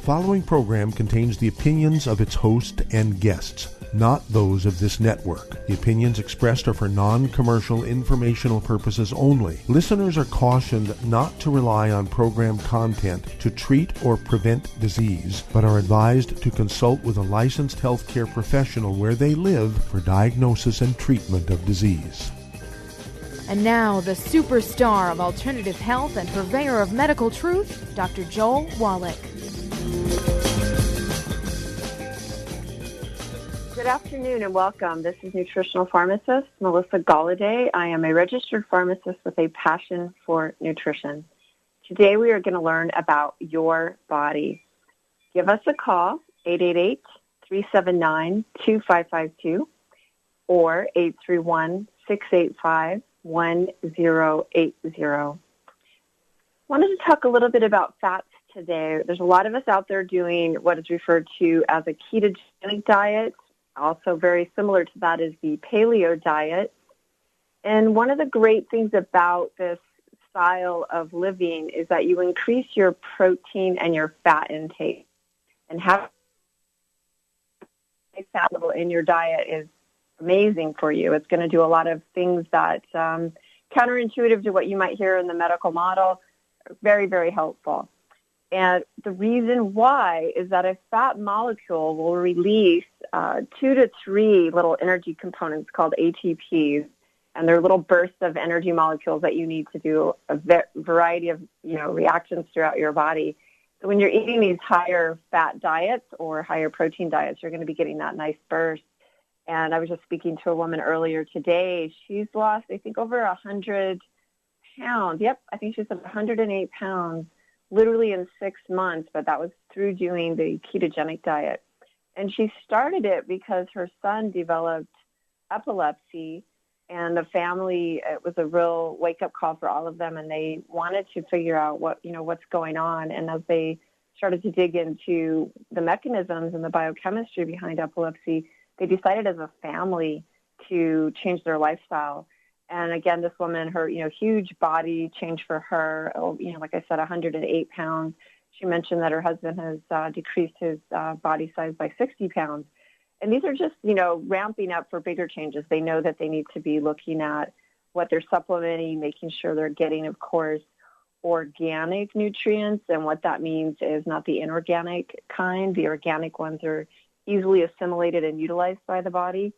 following program contains the opinions of its host and guests, not those of this network. The opinions expressed are for non-commercial informational purposes only. Listeners are cautioned not to rely on program content to treat or prevent disease, but are advised to consult with a licensed healthcare professional where they live for diagnosis and treatment of disease. And now, the superstar of alternative health and purveyor of medical truth, Dr. Joel Wallach. Good afternoon and welcome. This is Nutritional Pharmacist Melissa Golladay. I am a registered pharmacist with a passion for nutrition. Today we are going to learn about your body. Give us a call, 888-379-2552 or 831-685-1080. Wanted to talk a little bit about fats today. There's a lot of us out there doing what is referred to as a ketogenic diet. Also very similar to that is the paleo diet. And one of the great things about this style of living is that you increase your protein and your fat intake. And having a fat level in your diet is amazing for you. It's going to do a lot of things that counterintuitive to what you might hear in the medical model, very, very helpful. And the reason why is that a fat molecule will release 2 to 3 little energy components called ATPs, and they're little bursts of energy molecules that you need to do a variety of reactions throughout your body. So when you're eating these higher fat diets or higher protein diets, you're going to be getting that nice burst. And I was just speaking to a woman earlier today. She's lost, I think, over 100 pounds. Yep, I think she's 108 pounds, literally in 6 months, but that was through doing the ketogenic diet. And she started it because her son developed epilepsy, and the family, it was a real wake-up call for all of them, and they wanted to figure out what's going on. And as they started to dig into the mechanisms and the biochemistry behind epilepsy, they decided as a family to change their lifestyle. And again, this woman, her, huge body change for her, like I said, 108 pounds. She mentioned that her husband has decreased his body size by 60 pounds. And these are just, ramping up for bigger changes. They know that they need to be looking at what they're supplementing, making sure they're getting, of course, organic nutrients. And what that means is not the inorganic kind. The organic ones are easily assimilated and utilized by the body.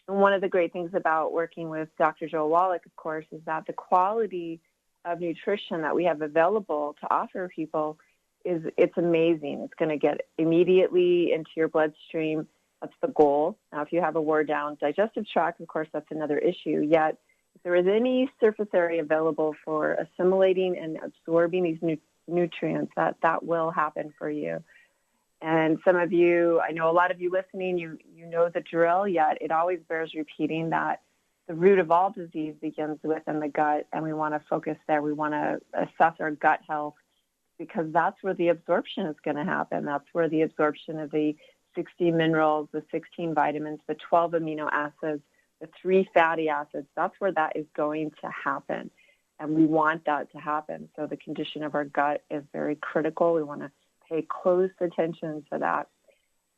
And one of the great things about working with Dr. Joel Wallach, of course, is that the quality of nutrition that we have available to offer people it's amazing. It's going to get immediately into your bloodstream. That's the goal. Now, if you have a wore-down digestive tract, of course, that's another issue. Yet, if there is any surface area available for assimilating and absorbing these nutrients, that will happen for you. And some of you, I know a lot of you listening, you know the drill, yet it always bears repeating that the root of all disease begins within the gut, and we want to focus there. We want to assess our gut health because that's where the absorption is going to happen. That's where the absorption of the 60 minerals, the 16 vitamins, the 12 amino acids, the 3 fatty acids, that's where that is going to happen. And we want that to happen. So the condition of our gut is very critical. We want to pay close attention to that.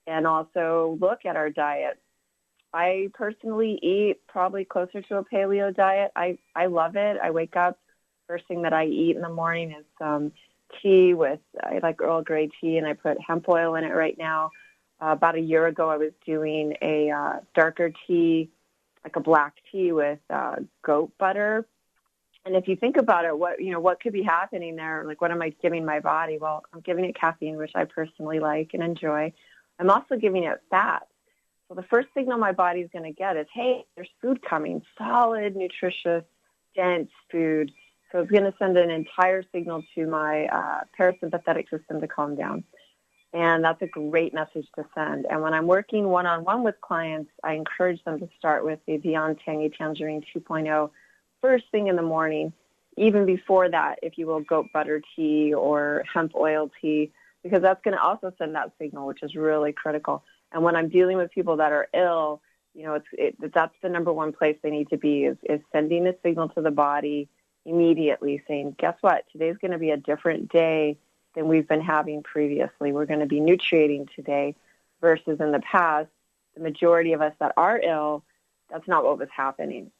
And also look at our diet. I personally eat probably closer to a paleo diet. I love it. I wake up, first thing that I eat in the morning is tea I like Earl Grey tea, and I put hemp oil in it right now. About a year ago, I was doing a darker tea, like a black tea with goat butter. And if you think about it, what could be happening there? Like, what am I giving my body? Well, I'm giving it caffeine, which I personally like and enjoy. I'm also giving it fat. So the first signal my body is going to get is, hey, there's food coming, solid, nutritious, dense food. So it's going to send an entire signal to my parasympathetic system to calm down. And that's a great message to send. And when I'm working one-on-one with clients, I encourage them to start with the Beyond Tangy Tangerine 2.0 first thing in the morning, even before that, if you will, goat butter tea or hemp oil tea, because that's going to also send that signal, which is really critical. And when I'm dealing with people that are ill, that's the number one place they need to be is sending a signal to the body immediately saying, guess what? Today's going to be a different day. than we've been having previously. We're going to be nutriating today versus in the past, the majority of us that are ill, that's not what was happening.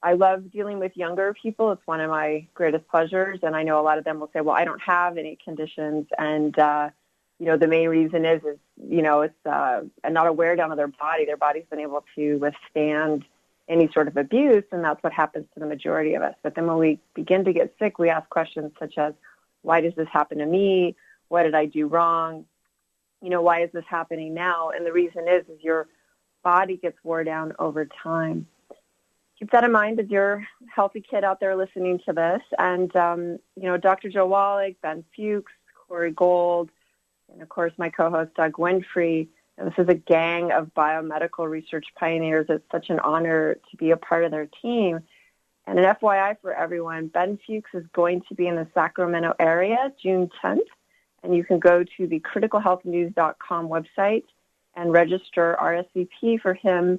I love dealing with younger people. It's one of my greatest pleasures. And I know a lot of them will say, well, I don't have any conditions. And, the main reason is it's not a wear down of their body. Their body's been able to withstand any sort of abuse, and that's what happens to the majority of us. But then when we begin to get sick, we ask questions such as, why does this happen to me? What did I do wrong? Why is this happening now? And the reason is your body gets wore down over time. Keep that in mind as you're a healthy kid out there listening to this. And, Dr. Joe Wallach, Ben Fuchs, Corey Gold, and, of course, my co-host, Doug Winfrey. And this is a gang of biomedical research pioneers. It's such an honor to be a part of their team. And an FYI for everyone, Ben Fuchs is going to be in the Sacramento area June 10th. And you can go to the criticalhealthnews.com website and register RSVP for him.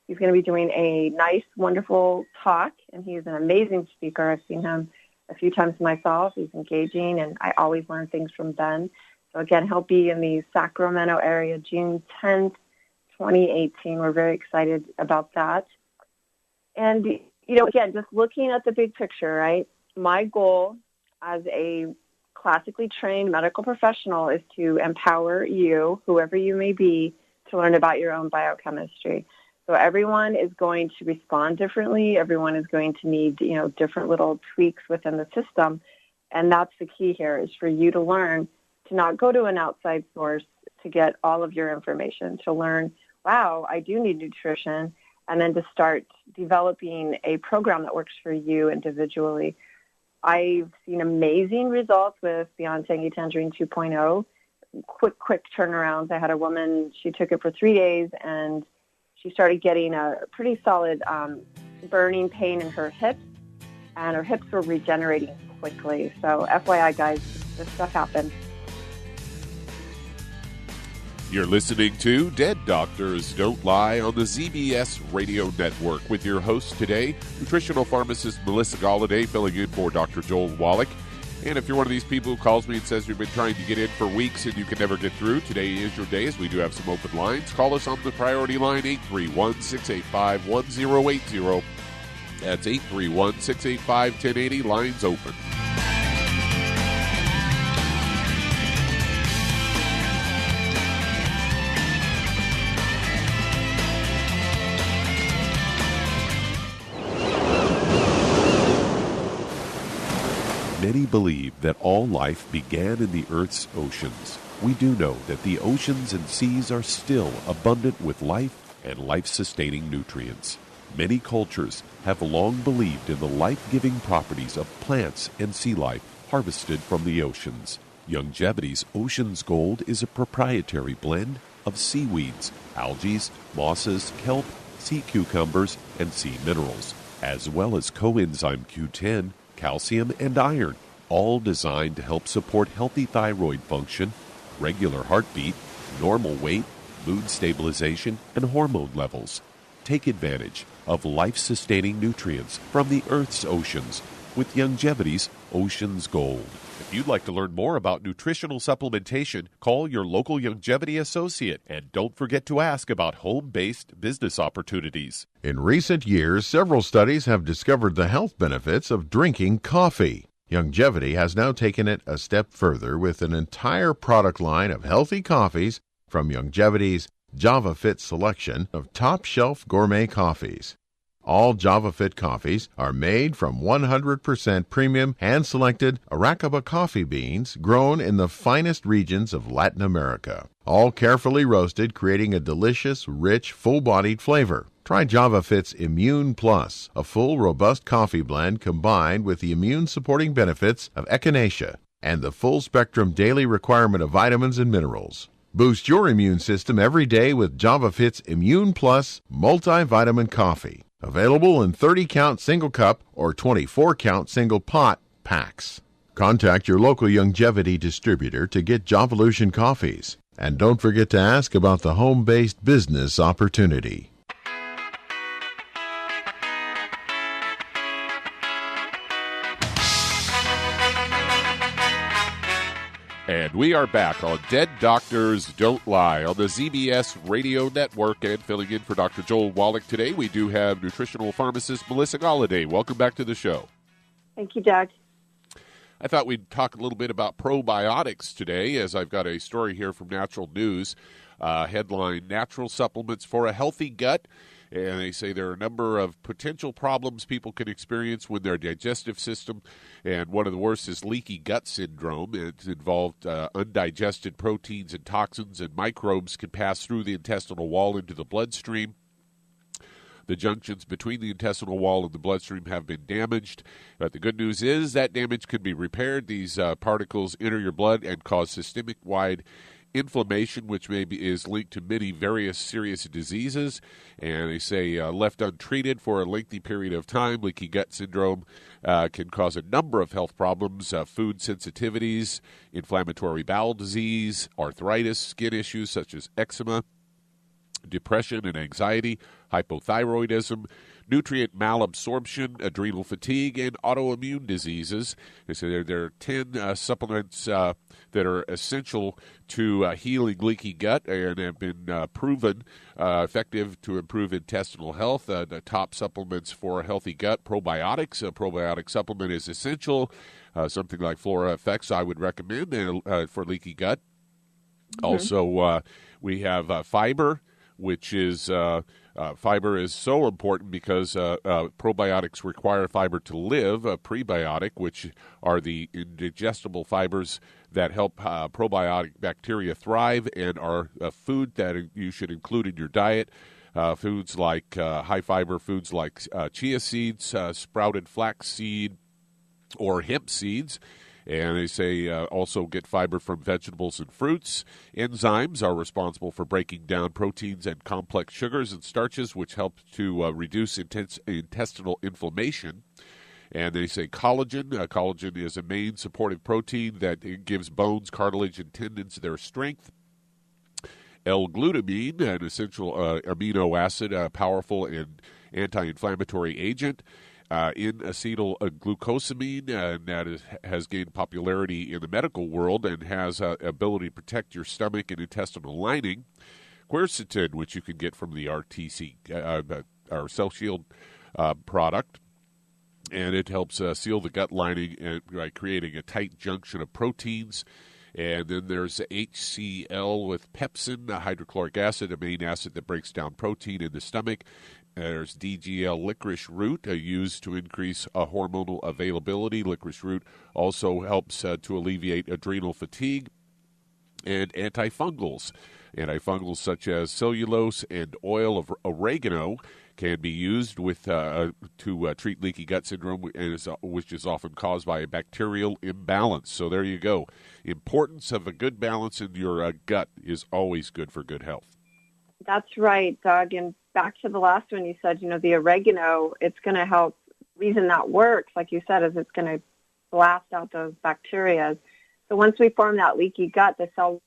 He's going to be doing a nice, wonderful talk, and he's an amazing speaker. I've seen him a few times myself. He's engaging, and I always learn things from Ben. So, again, he'll be in the Sacramento area June 10th, 2018. We're very excited about that. And, again, just looking at the big picture, right, my goal as a classically trained medical professional is to empower you, whoever you may be, to learn about your own biochemistry. So everyone is going to respond differently. Everyone is going to need, different little tweaks within the system. And that's the key here, is for you to learn to not go to an outside source to get all of your information, to learn, wow, I do need nutrition, and then to start developing a program that works for you individually. I've seen amazing results with Beyond Tangy Tangerine 2.0, quick turnarounds. I had a woman, she took it for 3 days, and she started getting a pretty solid burning pain in her hips, and her hips were regenerating quickly. So FYI, guys, this stuff happens. You're listening to Dead Doctors Don't Lie on the ZBS Radio Network with your host today, nutritional pharmacist Melissa Golladay, filling in for Dr. Joel Wallach. And if you're one of these people who calls me and says you've been trying to get in for weeks and you can never get through, today is your day, as we do have some open lines. Call us on the priority line, 831-685-1080. That's 831-685-1080. Lines open. Many believe that all life began in the Earth's oceans. We do know that the oceans and seas are still abundant with life and life-sustaining nutrients. Many cultures have long believed in the life-giving properties of plants and sea life harvested from the oceans. Youngevity's Ocean's Gold is a proprietary blend of seaweeds, algae, mosses, kelp, sea cucumbers, and sea minerals, as well as coenzyme Q10, calcium, and iron, all designed to help support healthy thyroid function, regular heartbeat, normal weight, mood stabilization, and hormone levels. Take advantage of life-sustaining nutrients from the Earth's oceans with Youngevity's Ocean's Gold. If you'd like to learn more about nutritional supplementation, call your local Youngevity associate, and don't forget to ask about home-based business opportunities. In recent years, several studies have discovered the health benefits of drinking coffee. Youngevity has now taken it a step further with an entire product line of healthy coffees from Youngevity's JavaFit selection of top-shelf gourmet coffees. All JavaFit coffees are made from 100% premium hand-selected Arabica coffee beans grown in the finest regions of Latin America, all carefully roasted, creating a delicious, rich, full-bodied flavor. Try JavaFit's Immune Plus, a full, robust coffee blend combined with the immune-supporting benefits of echinacea and the full-spectrum daily requirement of vitamins and minerals. Boost your immune system every day with JavaFit's Immune Plus multivitamin coffee. Available in 30-count single cup or 24-count single pot packs. Contact your local Youngevity distributor to get Javalution coffees. And don't forget to ask about the home-based business opportunity. And we are back on Dead Doctors Don't Lie on the ZBS Radio Network. And filling in for Dr. Joel Wallach today, we do have nutritional pharmacist Melissa Golladay. Welcome back to the show. Thank you, Doug. I thought we'd talk a little bit about probiotics today, as I've got a story here from Natural News. Headline, Natural Supplements for a Healthy Gut. And they say there are a number of potential problems people can experience with their digestive system. And one of the worst is leaky gut syndrome. It's involved undigested proteins and toxins, and microbes can pass through the intestinal wall into the bloodstream. The junctions between the intestinal wall and the bloodstream have been damaged. But the good news is that damage can be repaired. These particles enter your blood and cause systemic-wide inflammation, which is linked to many various serious diseases. And they say left untreated for a lengthy period of time, leaky gut syndrome can cause a number of health problems, food sensitivities, inflammatory bowel disease, arthritis, skin issues such as eczema, depression and anxiety, hypothyroidism, nutrient malabsorption, adrenal fatigue, and autoimmune diseases. They say there are 10 supplements that are essential to healing leaky gut and have been proven effective to improve intestinal health. The top supplements for a healthy gut, probiotics. A probiotic supplement is essential. Something like Flora Effects I would recommend for leaky gut. Mm-hmm. Also, we have fiber, which is fiber is so important because probiotics require fiber to live. A prebiotic, which are the indigestible fibers that help probiotic bacteria thrive and are a food that you should include in your diet. Foods like high fiber foods like chia seeds, sprouted flax seed, or hemp seeds. And they say also get fiber from vegetables and fruits. Enzymes are responsible for breaking down proteins and complex sugars and starches, which help to reduce intestinal inflammation. And they say collagen. Collagen is a main supportive protein that gives bones, cartilage, and tendons their strength. L-glutamine, an essential amino acid, a powerful and anti-inflammatory agent. N-acetyl glucosamine, and that has gained popularity in the medical world and has ability to protect your stomach and intestinal lining. Quercetin, which you can get from the RTC, our Cell Shield product, and it helps seal the gut lining by creating a tight junction of proteins. And then there's HCl with pepsin, hydrochloric acid, a main acid that breaks down protein in the stomach. There's DGL licorice root used to increase hormonal availability. Licorice root also helps to alleviate adrenal fatigue. And antifungals. Antifungals such as cellulose and oil of oregano can be used with to treat leaky gut syndrome, which is often caused by a bacterial imbalance. So there you go. Importance of a good balance in your gut is always good for good health. That's right, Doug. And back to the last one you said, the oregano, it's going to help. Reason that works, like you said, is it's going to blast out those bacteria. So once we form that leaky gut, the cells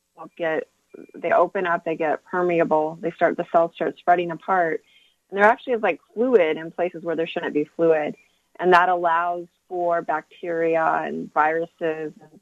they open up, they get permeable, the cells start spreading apart. And there actually is like fluid in places where there shouldn't be fluid. And that allows for bacteria and viruses and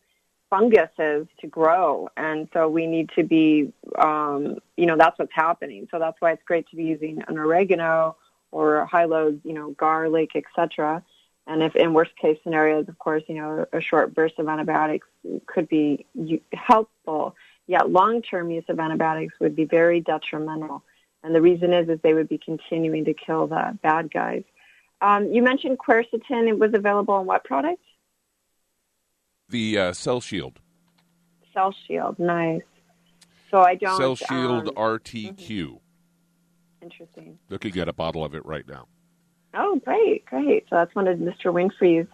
funguses to grow. And so we need to be, that's what's happening. So that's why it's great to be using an oregano or high loads, garlic, etc. And if in worst case scenarios, of course, a short burst of antibiotics could be helpful. Yet long-term use of antibiotics would be very detrimental. And the reason is they would be continuing to kill the bad guys. You mentioned quercetin. It was available in what product? The Cell Shield. Cell Shield, nice. So I don't... Cell Shield RTQ. Mm-hmm. Interesting. Looking at a bottle of it right now. Oh, great. So that's one of Mr. Winfrey's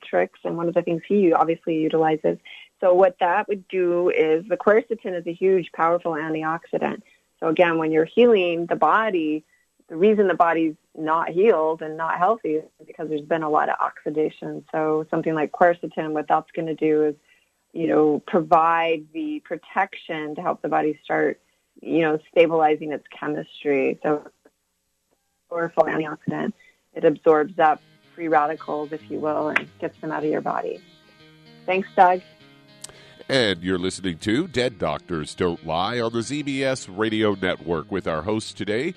tricks and one of the things he obviously utilizes. So what that would do is the quercetin is a huge, powerful antioxidant. So again, when you're healing the body, the reason the body's not healed and not healthy is because there's been a lot of oxidation. So something like quercetin, what that's going to do is, provide the protection to help the body start, stabilizing its chemistry. So powerful antioxidant. It absorbs up free radicals, if you will, and gets them out of your body. Thanks, Doug. And you're listening to Dead Doctors Don't Lie on the ZBS Radio Network with our host today,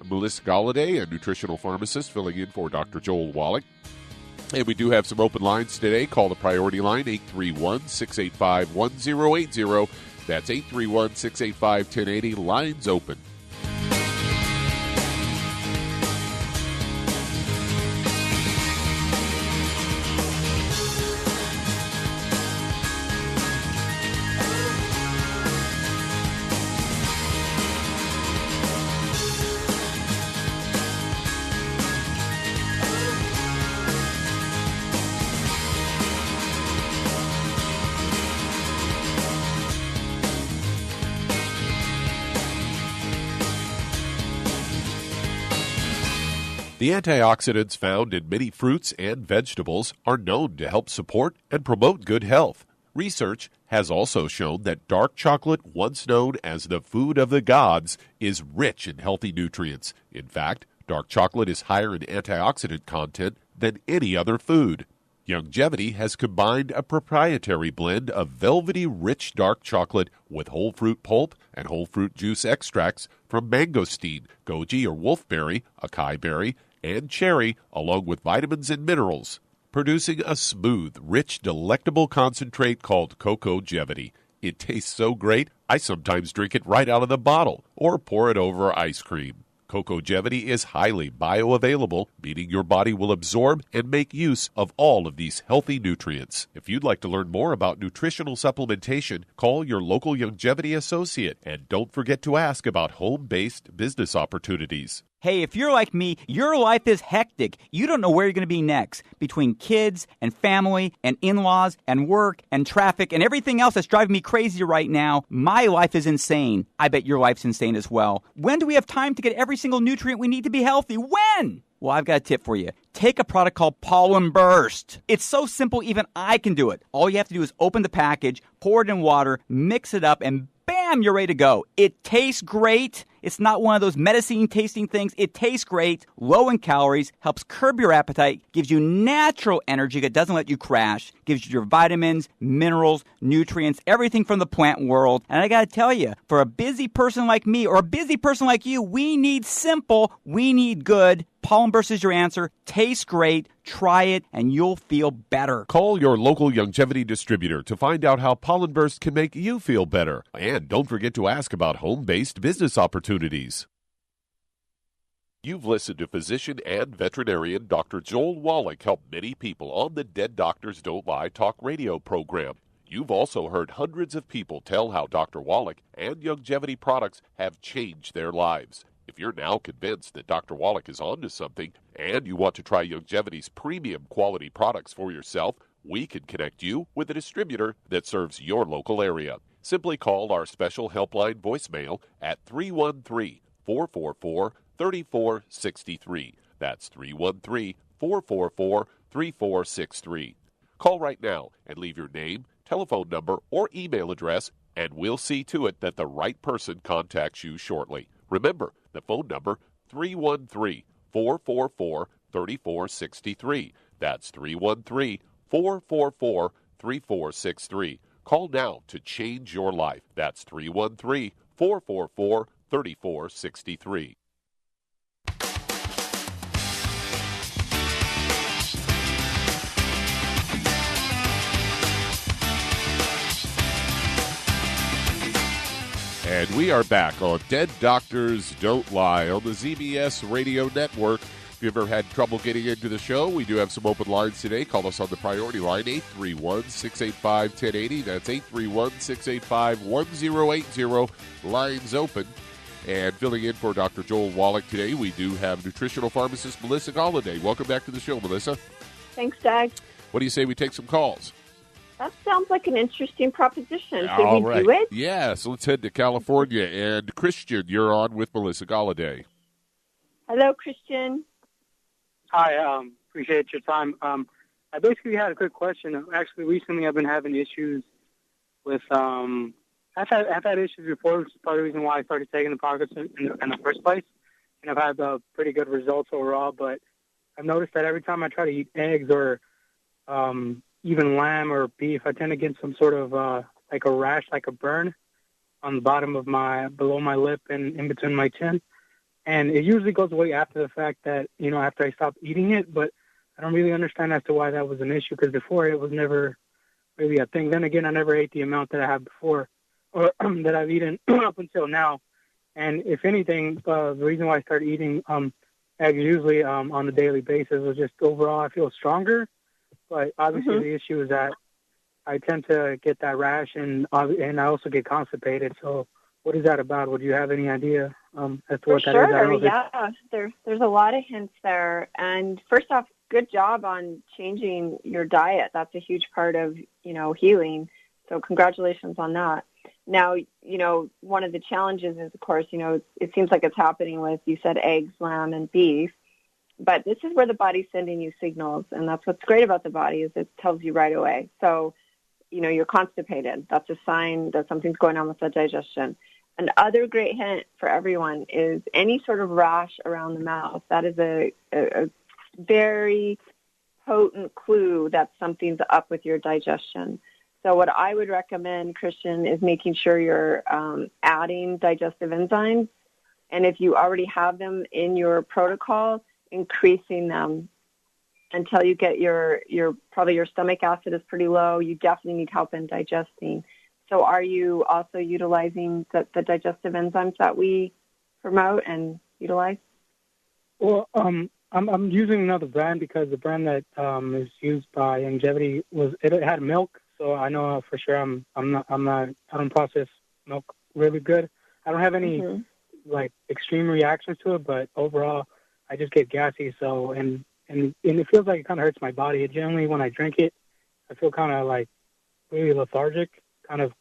Melissa Golladay, a nutritional pharmacist filling in for Dr. Joel Wallach. And we do have some open lines today. Call the priority line, 831-685-1080. That's 831-685-1080. Lines open. The antioxidants found in many fruits and vegetables are known to help support and promote good health. Research has also shown that dark chocolate, once known as the food of the gods, is rich in healthy nutrients. In fact, dark chocolate is higher in antioxidant content than any other food. Longevity has combined a proprietary blend of velvety rich dark chocolate with whole fruit pulp and whole fruit juice extracts from mangosteen, goji or wolfberry, acai berry, and cherry, along with vitamins and minerals, producing a smooth, rich, delectable concentrate called Cocogevity. It tastes so great, I sometimes drink it right out of the bottle or pour it over ice cream. Cocogevity is highly bioavailable, meaning your body will absorb and make use of all of these healthy nutrients. If you'd like to learn more about nutritional supplementation, call your local longevity associate, and don't forget to ask about home-based business opportunities. Hey, if you're like me, your life is hectic. You don't know where you're going to be next. Between kids and family and in-laws and work and traffic and everything else that's driving me crazy right now, my life is insane. I bet your life's insane as well. When do we have time to get every single nutrient we need to be healthy? When? Well, I've got a tip for you. Take a product called Pollen Burst. It's so simple, even I can do it. All you have to do is open the package, pour it in water, mix it up, and bam, you're ready to go. It tastes great. It's not one of those medicine-tasting things. It tastes great, low in calories, helps curb your appetite, gives you natural energy that doesn't let you crash, gives you your vitamins, minerals, nutrients, everything from the plant world. And I got to tell you, for a busy person like me or a busy person like you, we need simple, we need good. Pollen Burst is your answer. Tastes great. Try it, and you'll feel better. Call your local longevity distributor to find out how Pollen Burst can make you feel better. And don't forget to ask about home-based business opportunities. You've listened to physician and veterinarian Dr. Joel Wallach help many people on the Dead Doctors Don't Lie talk radio program. You've also heard hundreds of people tell how Dr. Wallach and longevity products have changed their lives. If you're now convinced that Dr. Wallach is onto something and you want to try Longevity's premium quality products for yourself, we can connect you with a distributor that serves your local area. Simply call our special helpline voicemail at 313-444-3463. That's 313-444-3463. Call right now and leave your name, telephone number, or email address, and we'll see to it that the right person contacts you shortly. Remember, the phone number, 313-444-3463. That's 313-444-3463. Call now to change your life. That's 313-444-3463. And we are back on Dead Doctors Don't Lie on the ZBS Radio Network. If you've ever had trouble getting into the show, we do have some open lines today. Call us on the priority line, 831-685-1080. That's 831-685-1080. Lines open. And filling in for Dr. Joel Wallach today, we do have nutritional pharmacist Melissa Golladay. Welcome back to the show, Melissa. Thanks, Doug. What do you say we take some calls? That sounds like an interesting proposition. All Should we right. do it? Yeah, so let's head to California. And Christian, you're on with Melissa Golladay. Hello, Christian. Hi, appreciate your time. I basically had a quick question. Actually, recently I've been having issues with, I've had issues before, which is part of the reason why I started taking the products in the first place. And I've had pretty good results overall, but I've noticed that every time I try to eat eggs or even lamb or beef, I tend to get some sort of like a rash, like a burn on the bottom of below my lip and in between my chin. And it usually goes away after the fact that, after I stop eating it, but I don't really understand as to why that was an issue, because before it was never really a thing. Then again, I never ate the amount that I had before, or that I've eaten up until now. And if anything, the reason why I started eating eggs usually on a daily basis was just overall I feel stronger. But obviously the issue is that I tend to get that rash, and I also get constipated. So what is that about? Would you have any idea as to what that is? I don't know there's a lot of hints there. And first off, good job on changing your diet. That's a huge part of, healing. So congratulations on that. Now, one of the challenges is, of course, it seems like it's happening with, you said, eggs, lamb, and beef. But this is where the body's sending you signals. And that's what's great about the body, is it tells you right away. So, you're constipated. That's a sign that something's going on with the digestion. Another great hint for everyone is any sort of rash around the mouth. That is a very potent clue that something's up with your digestion. So what I would recommend, Christian, is making sure you're adding digestive enzymes. And if you already have them in your protocol, increasing them until you get probably your stomach acid is pretty low. You definitely need help in digesting. So are you also utilizing the digestive enzymes that we promote and utilize? Well, I'm using another brand, because the brand that is used by Longevity it had milk, so I know for sure I don't process milk really good. I don't have any like extreme reactions to it, but overall I just get gassy. So and it feels like it kind of hurts my body. Generally, when I drink it, I feel kind of like really lethargic, kind of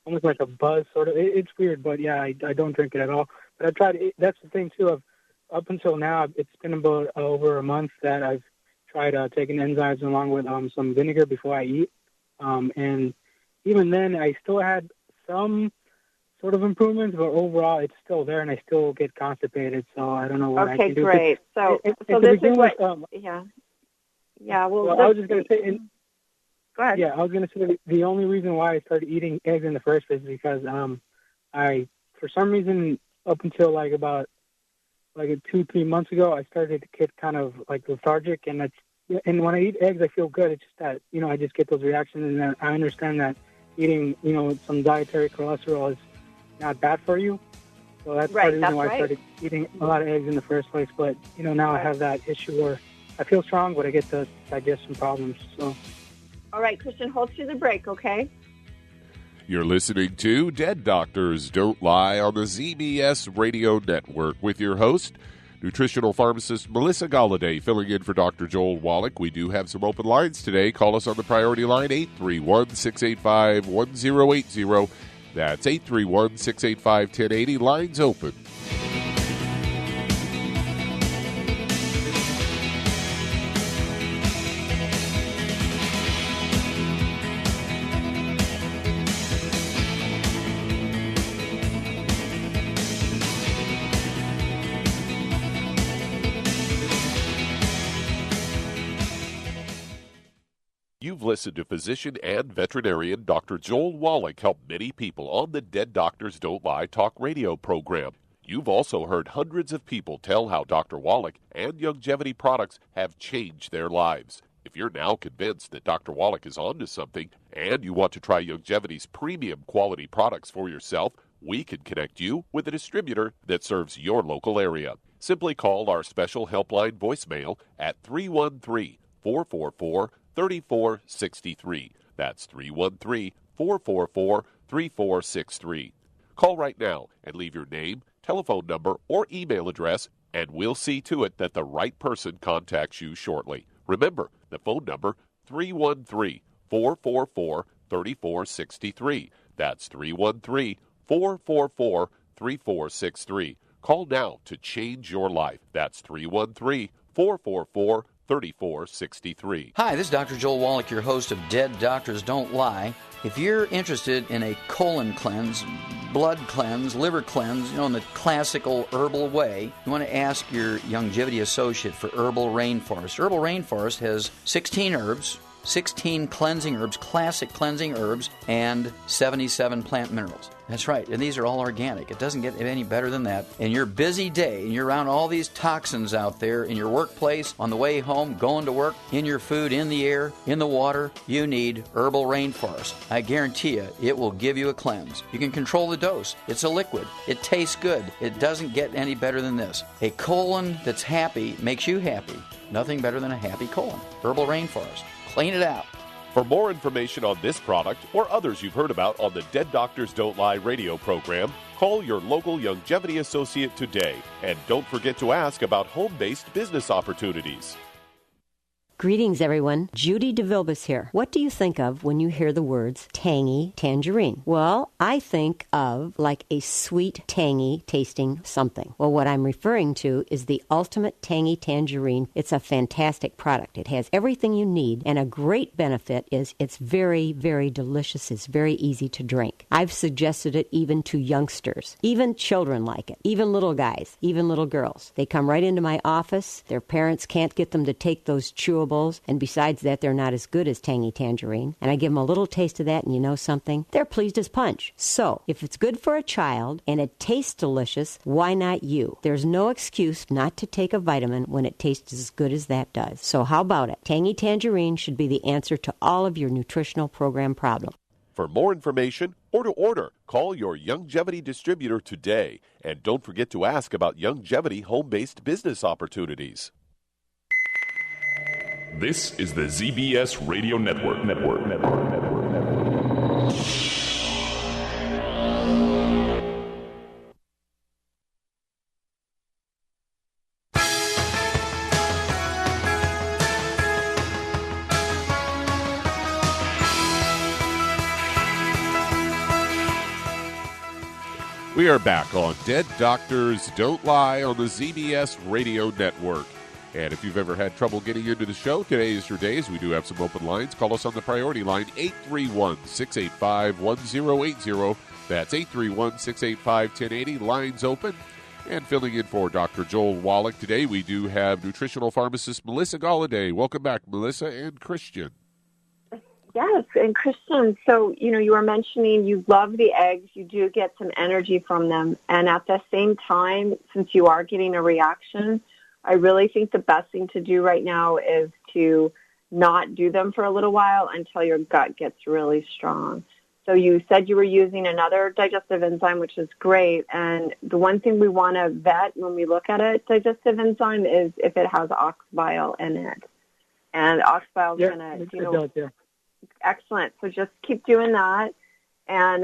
almost like a buzz sort of. It's weird, but yeah, I don't drink it at all. But I tried. That's the thing too. Up until now, it's been about over a month that I've tried taking enzymes along with some vinegar before I eat. And even then, I still had some sort of improvements, but overall, it's still there, and I still get constipated. So I don't know what I can do. Okay, great. So this is what, yeah. Well, I was just going to say. Go ahead. Yeah, I was going to say the only reason why I started eating eggs in the first place is because I, for some reason, up until about 2-3 months ago, I started to get kind of like lethargic, and when I eat eggs, I feel good. It's just that I just get those reactions, and I understand that eating some dietary cholesterol is not bad for you. So that's part of the reason why I started eating a lot of eggs in the first place. But now I have that issue where I feel strong, but I get the digestion problems. So. All right, Christian, hold through the break, okay? You're listening to Dead Doctors Don't Lie on the ZBS Radio Network with your host, Nutritional Pharmacist Melissa Golladay, filling in for Dr. Joel Wallach. We do have some open lines today. Call us on the priority line, 831-685-1080. That's 831-685-1080. Lines open. You've listened to physician and veterinarian Dr. Joel Wallach help many people on the Dead Doctors Don't Lie talk radio program. You've also heard hundreds of people tell how Dr. Wallach and Longevity products have changed their lives. If you're now convinced that Dr. Wallach is onto something and you want to try Longevity's premium quality products for yourself, we can connect you with a distributor that serves your local area. Simply call our special helpline voicemail at 313-444-3463. That's 313-444-3463. Call right now and leave your name, telephone number, or email address, and we'll see to it that the right person contacts you shortly. Remember, the phone number, 313-444-3463. That's 313-444-3463. Call now to change your life. That's 313-444-3463. Hi, this is Dr. Joel Wallach, your host of Dead Doctors Don't Lie. If you're interested in a colon cleanse, blood cleanse, liver cleanse, in the classical herbal way, you want to ask your Longevity associate for Herbal Rainforest. Herbal Rainforest has 16 herbs, 16 cleansing herbs, classic cleansing herbs, and 77 plant minerals. That's right, and these are all organic. It doesn't get any better than that. In your busy day, and you're around all these toxins out there, in your workplace, on the way home, going to work, in your food, in the air, in the water, you need Herbal Rainforest. I guarantee you, it will give you a cleanse. You can control the dose. It's a liquid. It tastes good. It doesn't get any better than this. A colon that's happy makes you happy. Nothing better than a happy colon. Herbal Rainforest. Clean it out. For more information on this product or others you've heard about on the Dead Doctors Don't Lie radio program, call your local Longevity associate today. And don't forget to ask about home-based business opportunities. Greetings, everyone. Judy DeVilbus here. What do you think of when you hear the words tangy tangerine? Well, I think of like a sweet, tangy tasting something. Well, what I'm referring to is the ultimate tangy tangerine. It's a fantastic product. It has everything you need, and a great benefit is it's very, very delicious. It's very easy to drink. I've suggested it even to youngsters. Even children like it. Even little guys. Even little girls. They come right into my office. Their parents can't get them to take those chewables. And besides that, they're not as good as tangy tangerine. And I give them a little taste of that, and you know something? They're pleased as punch. So, if it's good for a child and it tastes delicious, why not you? There's no excuse not to take a vitamin when it tastes as good as that does. So how about it? Tangy tangerine should be the answer to all of your nutritional program problems. For more information or to order, call your Longevity distributor today. And don't forget to ask about Longevity home-based business opportunities. This is the ZBS Radio Network. We are back on Dead Doctors Don't Lie on the ZBS Radio Network. And if you've ever had trouble getting into the show, today is your day, as we do have some open lines. Call us on the priority line, 831-685-1080. That's 831-685-1080. Lines open. And filling in for Dr. Joel Wallach today, we do have nutritional pharmacist Melissa Golladay. Welcome back, Melissa and Christian. Yes, and Christian, so, you were mentioning you love the eggs. You do get some energy from them. And at the same time, since you are getting a reaction, I really think the best thing to do right now is to not do them for a little while until your gut gets really strong. So you said you were using another digestive enzyme, which is great. And the one thing we want to vet when we look at a digestive enzyme is if it has ox bile in it. And ox bile is going to, excellent. So just keep doing that. And,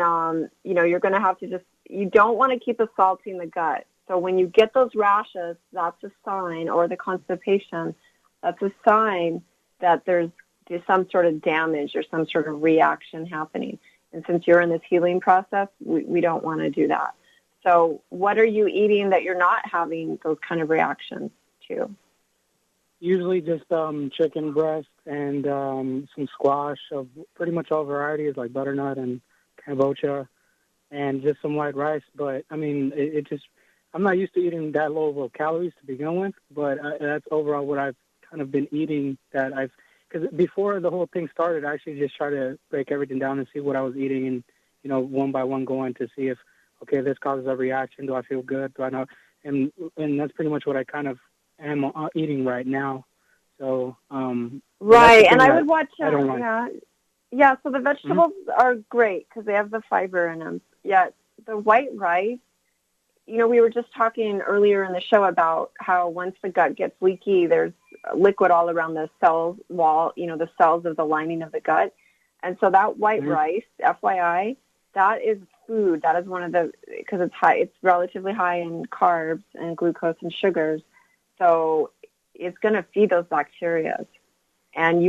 you're going to have to you don't want to keep assaulting the gut. So when you get those rashes, that's a sign, or the constipation, that's a sign that there's some sort of damage or some sort of reaction happening. And since you're in this healing process, we don't want to do that. So what are you eating that you're not having those kind of reactions to? Usually just chicken breast and some squash of pretty much all varieties like butternut and kombucha, and just some white rice. But, I'm not used to eating that low of calories to begin with, but that's overall what I've kind of been eating. Because before the whole thing started, I actually just tried to break everything down and see what I was eating, and one by one going to see if, okay, this causes a reaction. Do I feel good? Do I not? And that's pretty much what I kind of am eating right now. So right, and I would watch. I don't like. Yeah. So the vegetables are great because they have the fiber in them. Yet the white rice. We were just talking earlier in the show about how once the gut gets leaky, there's liquid all around the cell wall, the cells of the lining of the gut. And so that white rice, FYI, that is food. That is one of because it's relatively high in carbs and glucose and sugars. So it's going to feed those bacteria. And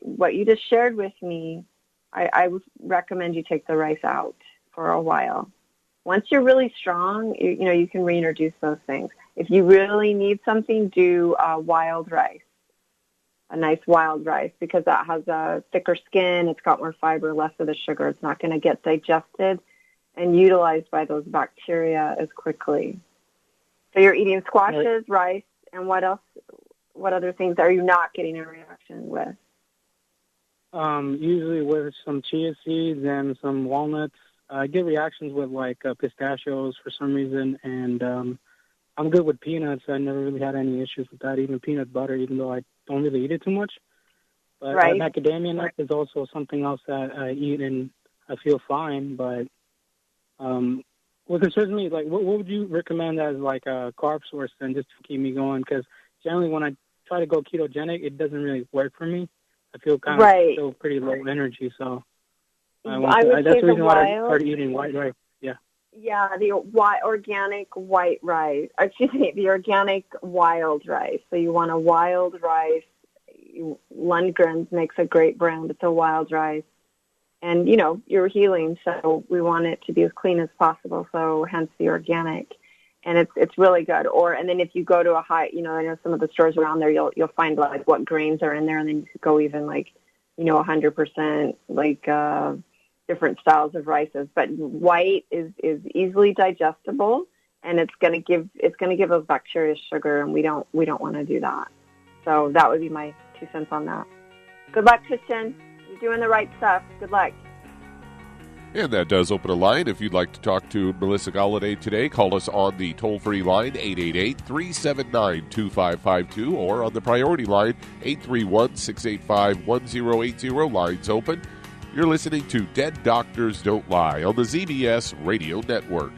what you just shared with me, I would recommend you take the rice out for a while. Once you're really strong, you can reintroduce those things. If you really need something, do wild rice, a nice wild rice, because that has a thicker skin. It's got more fiber, less of the sugar. It's not going to get digested and utilized by those bacteria as quickly. So you're eating squashes, rice, and what else? What other things are you not getting a reaction with? usually with some chia seeds and some walnuts. I get reactions with like pistachios for some reason, and I'm good with peanuts. I never really had any issues with that, even peanut butter, even though I don't really eat it too much. But macadamia nuts is also something else that I eat, and I feel fine. But what concerns me, like, what would you recommend as like a carb source then, just to keep me going? Because generally when I try to go ketogenic, it doesn't really work for me. I feel kind of still pretty low energy, so that's the reason why I started eating white rice. Yeah, the organic white rice. Excuse me, the organic wild rice. So you want a wild rice. Lundgren's makes a great brand. It's a wild rice. And, you know, you're healing, so we want it to be as clean as possible, so hence the organic. And it's really good. And then if you go to a high, you know, I know some of the stores around there, you'll find like what grains are in there, and then you go even like, you know, 100% like different styles of rices. But white is easily digestible, and it's going to give those bacteria sugar, and we don't want to do that. So that would be my 2 cents on that. Good luck, Christian. You're doing the right stuff. Good luck. And that does open a line. If you'd like to talk to Melissa Golladay today, call us on the toll-free line, 888-379-2552, or on the priority line, 831-685-1080. Lines open. You're listening to Dead Doctors Don't Lie on the ZBS Radio Network.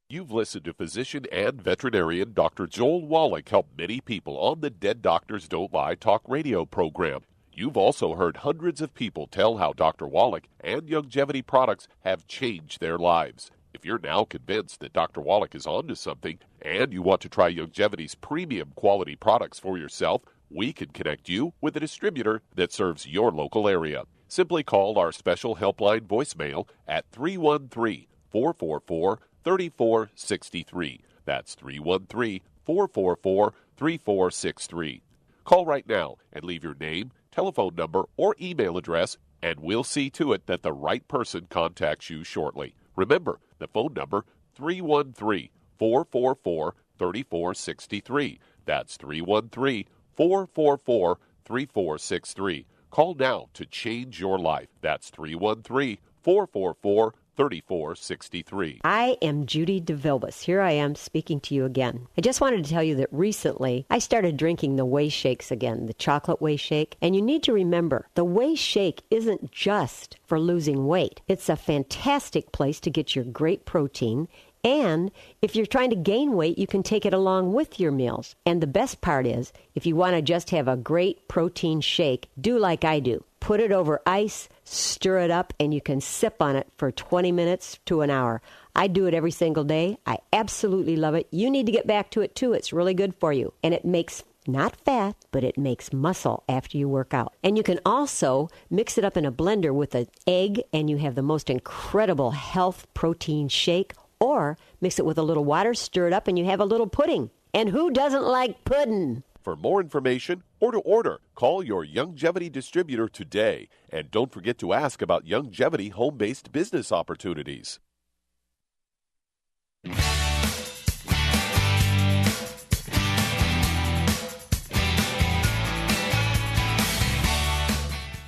You've listened to physician and veterinarian Dr. Joel Wallach help many people on the Dead Doctors Don't Lie talk radio program. You've also heard hundreds of people tell how Dr. Wallach and Youngevity products have changed their lives. If you're now convinced that Dr. Wallach is onto something and you want to try Youngevity's premium quality products for yourself, we can connect you with a distributor that serves your local area. Simply call our special helpline voicemail at 313-444-3463. That's 313-444-3463. Call right now and leave your name, telephone number, or email address, and we'll see to it that the right person contacts you shortly. Remember, the phone number, 313-444-3463. That's 313-444-3463. Call now to change your life. That's 313-444-3463. I am Judy DeVilbus. Here I am speaking to you again. I just wanted to tell you that recently I started drinking the Whey Shakes again, the chocolate Whey Shake. And you need to remember, the Whey Shake isn't just for losing weight. It's a fantastic place to get your great protein. And if you're trying to gain weight, you can take it along with your meals. And the best part is, if you want to just have a great protein shake, do like I do. Put it over ice, stir it up, and you can sip on it for 20 minutes to an hour. I do it every single day. I absolutely love it. You need to get back to it, too. It's really good for you. And it makes not fat, but it makes muscle after you work out. And you can also mix it up in a blender with an egg, and you have the most incredible health protein shake. Or mix it with a little water, stir it up, and you have a little pudding. And who doesn't like pudding? For more information or to order, call your Youngevity distributor today. And don't forget to ask about Youngevity home-based business opportunities.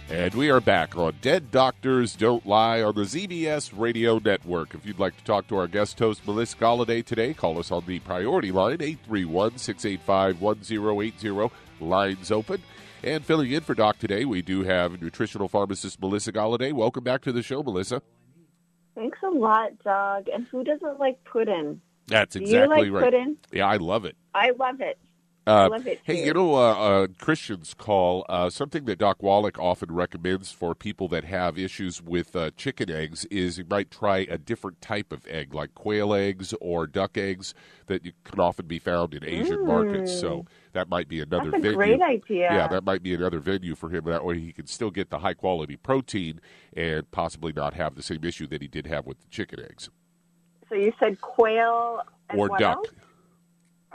And we are back on Dead Doctors Don't Lie on the ZBS Radio Network. If you'd like to talk to our guest host, Melissa Golladay, today, call us on the priority line, 831-685-1080. Lines open. And filling in for Doc today, we do have nutritional pharmacist Melissa Golladay. Welcome back to the show, Melissa. Thanks a lot, Doug. And who doesn't like pudding? That's exactly you like right. Pudding? Yeah, I love it. I love it. I love it, too. Hey, you know, Christians call something that Doc Wallach often recommends for people that have issues with chicken eggs is you might try a different type of egg, like quail eggs or duck eggs that can often be found in Asian markets. So that might be another venue. That's a great idea. Yeah, that might be another venue for him. That way he can still get the high-quality protein and possibly not have the same issue that he did have with the chicken eggs. So you said quail and or what duck. else?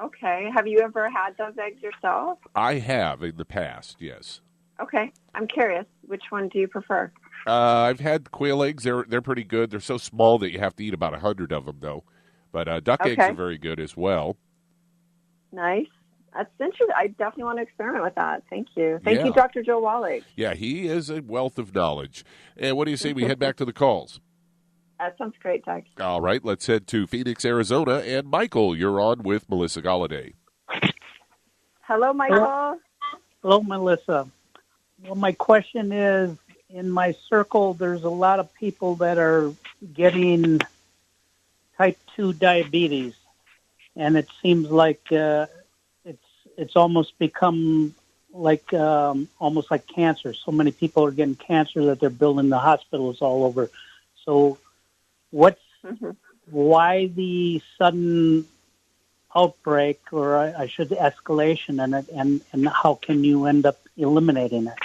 Okay. Have you ever had those eggs yourself? I have in the past, yes. Okay. I'm curious. Which one do you prefer? I've had quail eggs. They're pretty good. They're so small that you have to eat about 100 of them, though. But duck eggs are very good as well. Nice. That's interesting. I definitely want to experiment with that. Thank you. Thank you, Dr. Joe Wallach. Yeah, he is a wealth of knowledge. And what do you say we head back to the calls? That sounds great, Doc. All right, let's head to Phoenix, Arizona. And Michael, you're on with Melissa Golladay. Hello, Michael. Hello, Melissa. Well, my question is, in my circle, there's a lot of people that are getting type 2 diabetes, and it seems like it's almost become like almost like cancer. So many people are getting cancer that they're building the hospitals all over. So why the sudden outbreak, or I should escalation in it, and how can you end up eliminating it?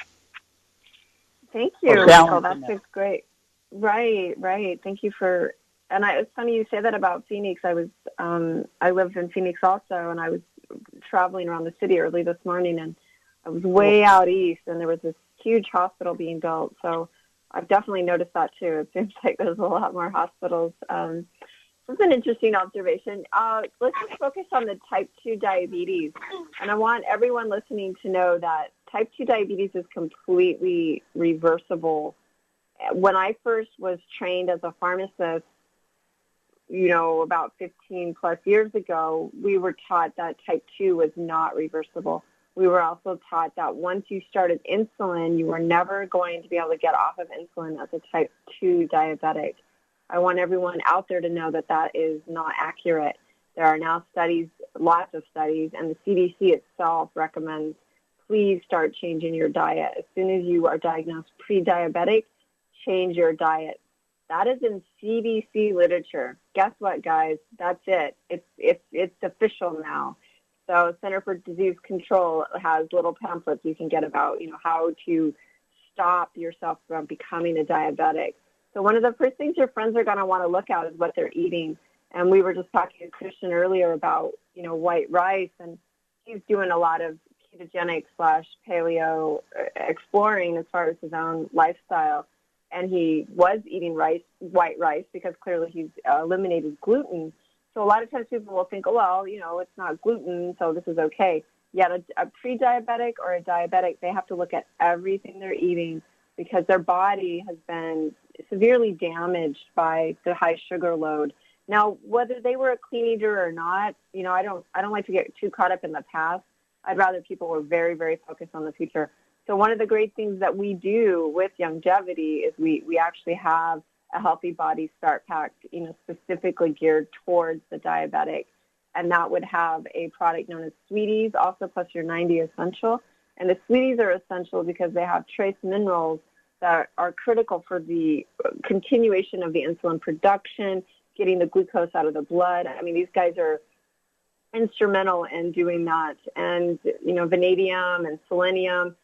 Thank you, Michael. That's great. Right. Thank you for. And it's funny you say that about Phoenix. I lived in Phoenix also, and I was traveling around the city early this morning, and I was way out east, and there was this huge hospital being built. So I've definitely noticed that too. It seems like there's a lot more hospitals. It's an interesting observation. Let's just focus on the type 2 diabetes. And I want everyone listening to know that type 2 diabetes is completely reversible. When I first was trained as a pharmacist, about 15 plus years ago, we were taught that type 2 was not reversible. We were also taught that once you started insulin, you were never going to be able to get off of insulin as a type 2 diabetic. I want everyone out there to know that that is not accurate. There are now studies, lots of studies, and the CDC itself recommends please start changing your diet. As soon as you are diagnosed pre-diabetic, change your diet. That is in CDC literature. Guess what, guys? That's it. It's official now. So Center for Disease Control has little pamphlets you can get about, how to stop yourself from becoming a diabetic. So one of the first things your friends are going to want to look at is what they're eating. And we were just talking to Christian earlier about, white rice, and he's doing a lot of ketogenic / paleo exploring as far as his own lifestyle. And he was eating white rice, because clearly he's eliminated gluten. So a lot of times people will think, it's not gluten, so this is okay. Yet a pre-diabetic or a diabetic, they have to look at everything they're eating, because their body has been severely damaged by the high sugar load. Now, whether they were a clean eater or not, I don't like to get too caught up in the past. I'd rather people were very, very focused on the future. So one of the great things that we do with longevity is we actually have a Healthy Body Start Pack, specifically geared towards the diabetic. And that would have a product known as Sweeties, also plus your 90 Essential. And the Sweeties are essential because they have trace minerals that are critical for the continuation of the insulin production, getting the glucose out of the blood. I mean, these guys are instrumental in doing that. And, vanadium and selenium,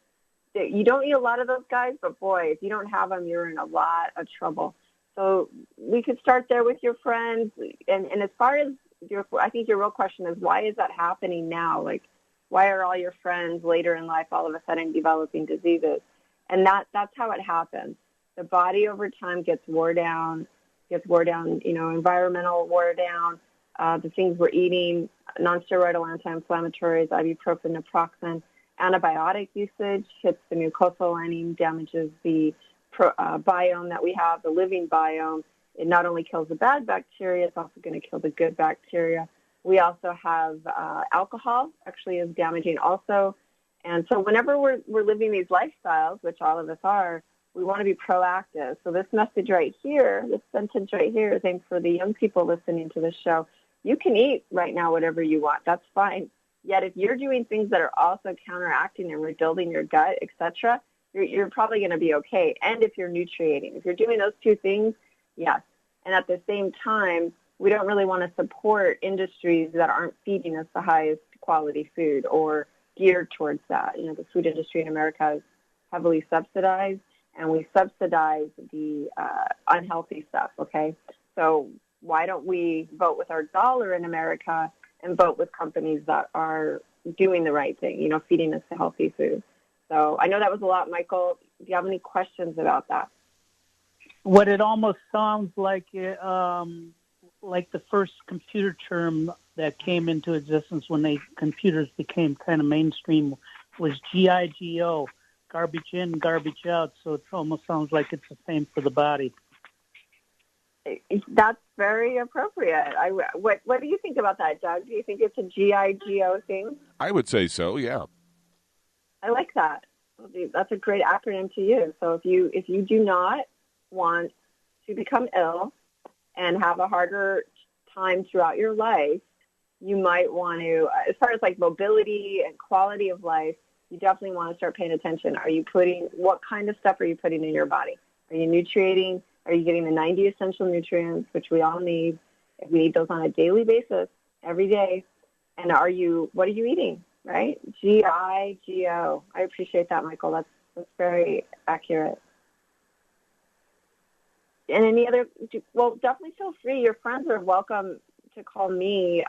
you don't need a lot of those guys, but boy, if you don't have them, you're in a lot of trouble. So we could start there with your friends. And as far as I think your real question is, why is that happening now? Like, why are all your friends later in life all of a sudden developing diseases? And that's how it happens. The body over time gets wore down, environmental wore down, the things we're eating, non-steroidal anti-inflammatories, ibuprofen, naproxen, antibiotic usage hits the mucosal lining, damages the biome that we have, the living biome. It not only kills the bad bacteria, it's also going to kill the good bacteria. We also have alcohol, actually is damaging also. And so whenever we're living these lifestyles, which all of us are, we want to be proactive. So this message right here, this sentence right here is aimed for the young people listening to this show. You can eat right now whatever you want. That's fine. Yet if you're doing things that are also counteracting and rebuilding your gut, etc., you're probably going to be okay. And if you're nutriating, if you're doing those two things, yes. And at the same time, we don't really want to support industries that aren't feeding us the highest quality food or geared towards that. The food industry in America is heavily subsidized, and we subsidize the unhealthy stuff, okay? So why don't we vote with our dollar in America and vote with companies that are doing the right thing, feeding us healthy food. So I know that was a lot, Michael. Do you have any questions about that? What it almost sounds like the first computer term that came into existence when computers became kind of mainstream was GIGO, garbage in, garbage out. So it almost sounds like it's the same for the body. That's very appropriate. What do you think about that, Doug? Do you think it's a GIGO thing? I would say so, yeah. I like that. That's a great acronym to use. So if you do not want to become ill and have a harder time throughout your life, you might want to, as far as like mobility and quality of life, you definitely want to start paying attention. What kind of stuff are you putting in your body? Are you nutriating? Are you getting the 90 essential nutrients, which we all need? We need those on a daily basis, every day. And what are you eating, right? GIGO. I appreciate that, Michael. That's very accurate. And any other, definitely feel free. Your friends are welcome to call me.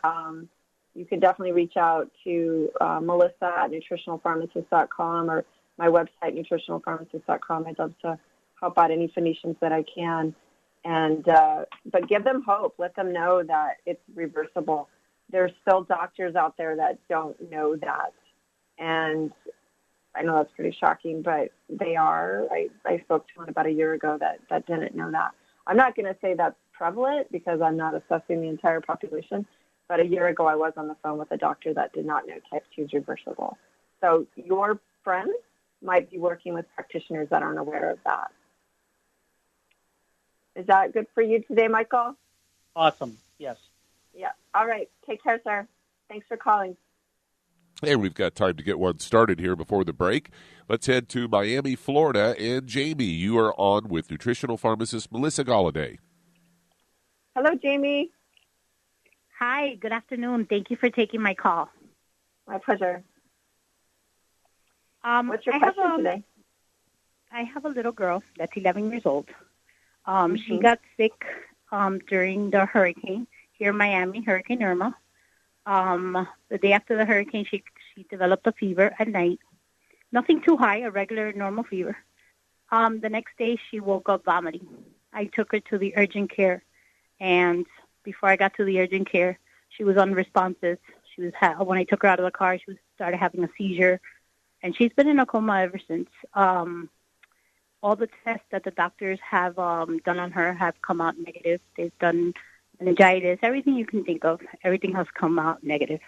You can definitely reach out to Melissa at nutritionalpharmacist.com or my website, nutritionalpharmacist.com. I'd love to help out any Phoenicians that I can. And but give them hope. Let them know that it's reversible. There's still doctors out there that don't know that. And I know that's pretty shocking, but they are. I spoke to one about a year ago that didn't know that. I'm not going to say that's prevalent because I'm not assessing the entire population, but a year ago I was on the phone with a doctor that did not know type 2 is reversible. So your friends might be working with practitioners that aren't aware of that. Is that good for you today, Michael? Awesome. Yes. Yeah. All right. Take care, sir. Thanks for calling. Hey, we've got time to get one started here before the break. Let's head to Miami, Florida. And Jamie, you are on with nutritional pharmacist Melissa Golladay. Hello, Jamie. Hi, good afternoon. Thank you for taking my call. My pleasure. What's your question today? I have a little girl that's 11 years old. She got sick during the hurricane here in Miami, Hurricane Irma. The day after the hurricane, she developed a fever at night. Nothing too high, a regular normal fever. The next day, she woke up vomiting. I took her to the urgent care, and before I got to the urgent care, she was unresponsive. When I took her out of the car, she started having a seizure, and she's been in a coma ever since. All the tests that the doctors have done on her have come out negative. They've done meningitis, everything you can think of. Everything has come out negative.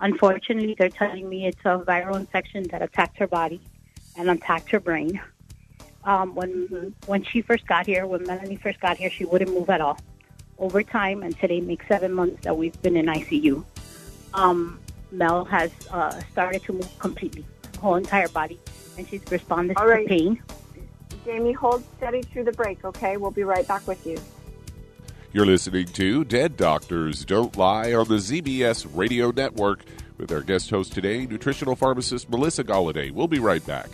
Unfortunately, they're telling me it's a viral infection that attacked her body and attacked her brain. When she first got here, when Melanie first got here, she wouldn't move at all. Over time, and today makes 7 months that we've been in ICU, Mel has started to move completely, her whole entire body, and she's responded to pain. Jamie, hold steady through the break, okay? We'll be right back with you. You're listening to Dead Doctors Don't Lie on the ZBS Radio Network with our guest host today, nutritional pharmacist Melissa Golladay. We'll be right back.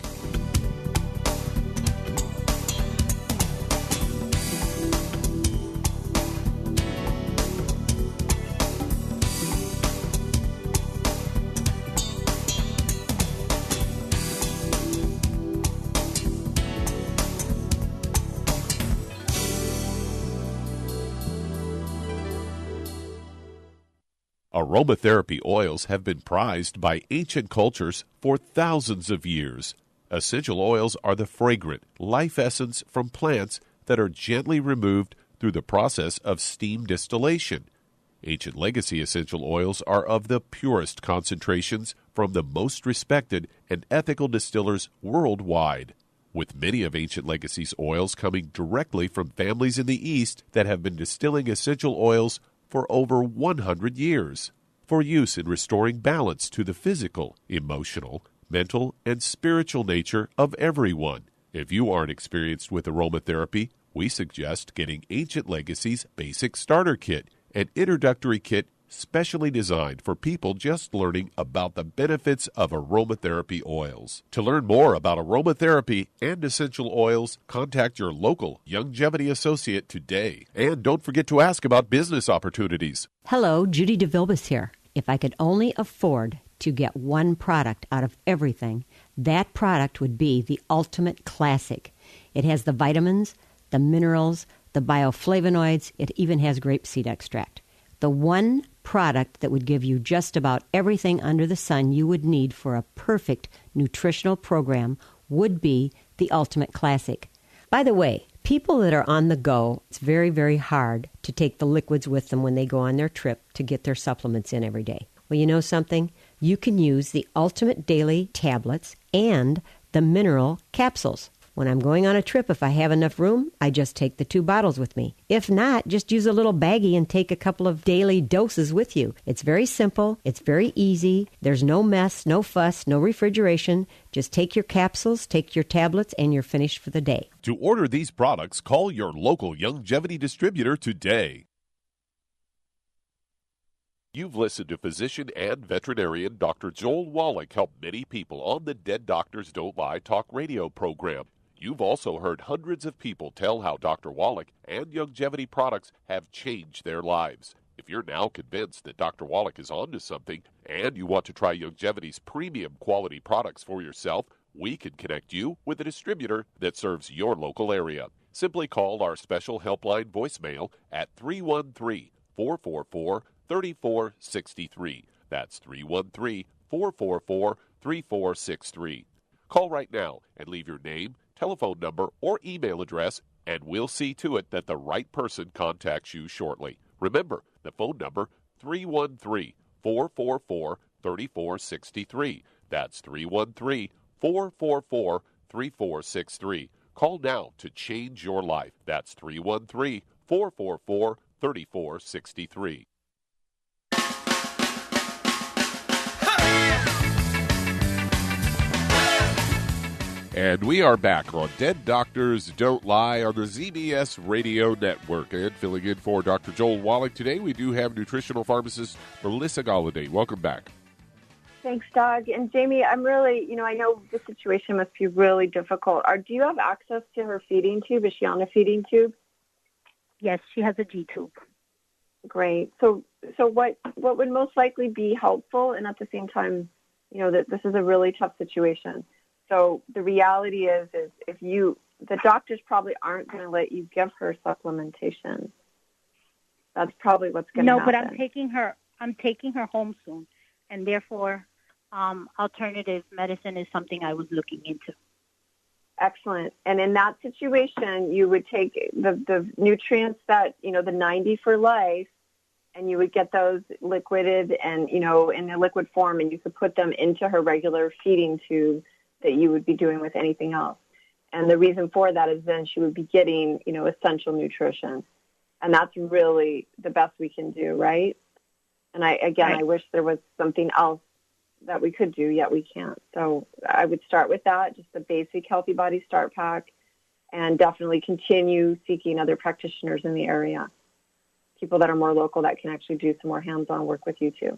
Aromatherapy oils have been prized by ancient cultures for thousands of years. Essential oils are the fragrant life essence from plants that are gently removed through the process of steam distillation. Ancient legacy essential oils are of the purest concentrations from the most respected and ethical distillers worldwide, with many of Ancient Legacy's oils coming directly from families in the East that have been distilling essential oils for over 100 years, for use in restoring balance to the physical, emotional, mental, and spiritual nature of everyone. If you aren't experienced with aromatherapy, we suggest getting Ancient Legacy's Basic Starter Kit, an introductory kit specially designed for people just learning about the benefits of aromatherapy oils. To learn more about aromatherapy and essential oils, contact your local Longevity associate today. And don't forget to ask about business opportunities. Hello, Judy DeVilbus here. If I could only afford to get one product out of everything, that product would be the ultimate classic. It has the vitamins, the minerals, the bioflavonoids. It even has grapeseed extract. The one product that would give you just about everything under the sun you would need for a perfect nutritional program would be the ultimate classic. By the way, people that are on the go, it's very, very hard to take the liquids with them when they go on their trip to get their supplements in every day. Well, you know something? You can use the Ultimate Daily tablets and the mineral capsules. When I'm going on a trip, if I have enough room, I just take the 2 bottles with me. If not, just use a little baggie and take a couple of daily doses with you. It's very simple. It's very easy. There's no mess, no fuss, no refrigeration. Just take your capsules, take your tablets, and you're finished for the day. To order these products, call your local Youngevity distributor today. You've listened to physician and veterinarian Dr. Joel Wallach help many people on the Dead Doctors Don't Lie talk radio program. You've also heard hundreds of people tell how Dr. Wallach and Youngevity products have changed their lives. If you're now convinced that Dr. Wallach is onto something and you want to try Youngevity's premium quality products for yourself, we can connect you with a distributor that serves your local area. Simply call our special helpline voicemail at 313-444-3463. That's 313-444-3463. Call right now and leave your name, telephone number, or email address, and we'll see to it that the right person contacts you shortly. Remember, the phone number, 313-444-3463. That's 313-444-3463. Call now to change your life. That's 313-444-3463. And we are back on Dead Doctors Don't Lie on the ZBS Radio Network. And filling in for Dr. Joel Wallach today, we do have nutritional pharmacist Melissa Golladay. Welcome back. Thanks, Doug. And Jamie, I'm really, I know the situation must be really difficult. Do you have access to her feeding tube? Is she on a feeding tube? Yes, she has a G tube. Great. So what would most likely be helpful, and at the same time, that this is a really tough situation. So the reality is the doctors probably aren't going to let you give her supplementation. That's probably what's going to happen. No, but I'm taking her home soon, and therefore, alternative medicine is something I was looking into. Excellent. And in that situation, you would take the nutrients that, the 90 for life, and you would get those liquided and, in a liquid form, and you could put them into her regular feeding tube that you would be doing with anything else. And the reason for that is then she would be getting, essential nutrition. And that's really the best we can do, right? And I wish there was something else that we could do, yet we can't. So I would start with that, just the basic Healthy Body Start Pack, and definitely continue seeking other practitioners in the area, people that are more local that can actually do some more hands-on work with you too.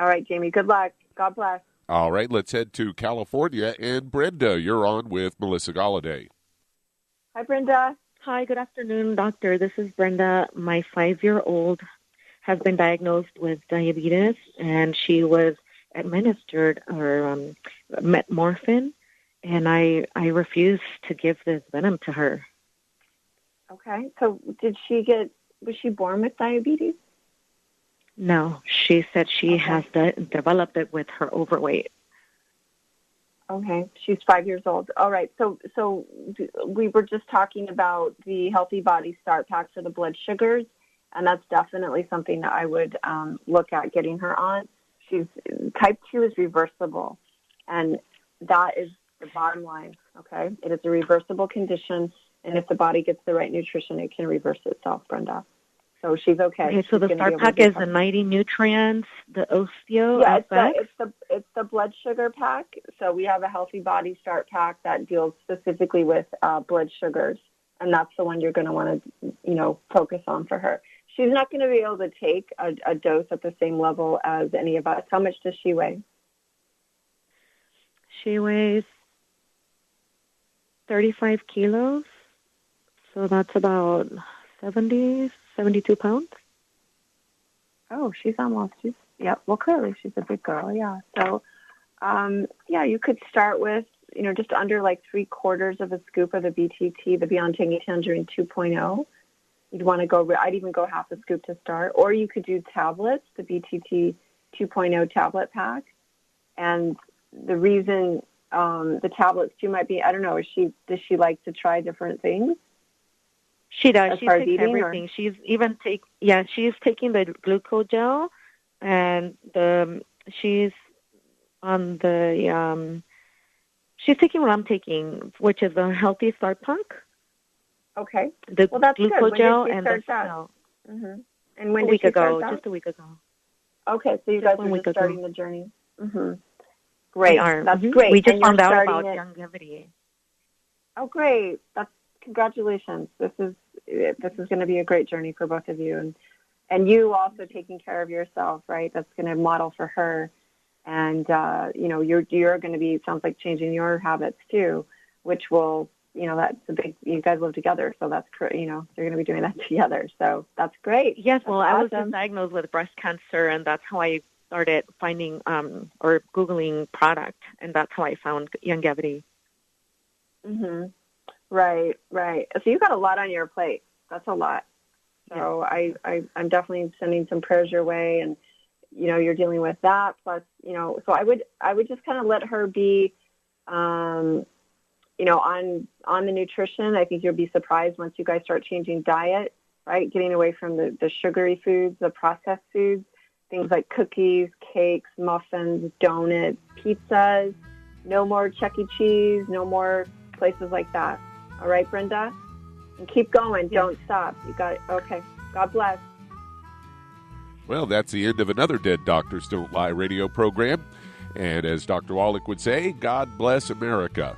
All right, Jamie, good luck. God bless. All right, let's head to California. And Brenda, you're on with Melissa Golladay. Hi, Brenda. Hi, good afternoon, doctor. This is Brenda. My 5-year-old has been diagnosed with diabetes, and she was administered metmorphin, and I refused to give this venom to her. Okay, so was she born with diabetes? No, she said she has developed it with her overweight. Okay, she's 5 years old. All right, so we were just talking about the Healthy Body Start Pack for the blood sugars, and that's definitely something that I would look at getting her on. Type 2 is reversible, and that is the bottom line, okay? It is a reversible condition, and if the body gets the right nutrition, it can reverse itself, Brenda. So she's okay. Okay, so the Start Pack is the 90 nutrients, the osteo. Yeah, it's the blood sugar pack. So we have a Healthy Body Start Pack that deals specifically with blood sugars, and that's the one you're going to want to, focus on for her. She's not going to be able to take a dose at the same level as any of us. How much does she weigh? She weighs 35 kilos, so that's about 70 72 pounds. Oh, well, clearly she's a big girl, yeah. So, you could start with, just under like 3/4 of a scoop of the BTT, the Beyond Tangy Tangerine 2.0. You'd want to I'd even go half a scoop to start. Or you could do tablets, the BTT 2.0 tablet pack. And the reason the tablets too might be, I don't know, does she like to try different things? She does. She takes everything. Or? She's even she's taking the glucogel, and she's on the she's taking what I'm taking, which is a Healthy Start Pack. Okay. That's glucogel good. And the cell. Mm-hmm. And when did she start that? Just a week ago. Okay, so you guys are just starting the journey. Mm-hmm. Great. That's great. We just found out about longevity. Oh, great. Congratulations. This is going to be a great journey for both of you, and you also taking care of yourself, right? That's going to model for her, and you're going to be, sounds like, changing your habits too, which will, that's a big. You guys live together, so that's you're going to be doing that together. So that's great. Yes. Well, I was just diagnosed with breast cancer, and that's how I started finding or Googling product, and that's how I found longevity. Mm-hmm. Right. So you got a lot on your plate. That's a lot. So yeah. I'm definitely sending some prayers your way, and you're dealing with that. Plus, so I would just kind of let her be, on the nutrition. I think you'll be surprised once you guys start changing diet, right? Getting away from the sugary foods, the processed foods, things like cookies, cakes, muffins, donuts, pizzas. No more Chuck E. Cheese. No more places like that. All right, Brenda? And keep going. Yes. Don't stop. You got it. Okay. God bless. Well, that's the end of another Dead Doctors Don't Lie radio program. And as Dr. Wallach would say, God bless America.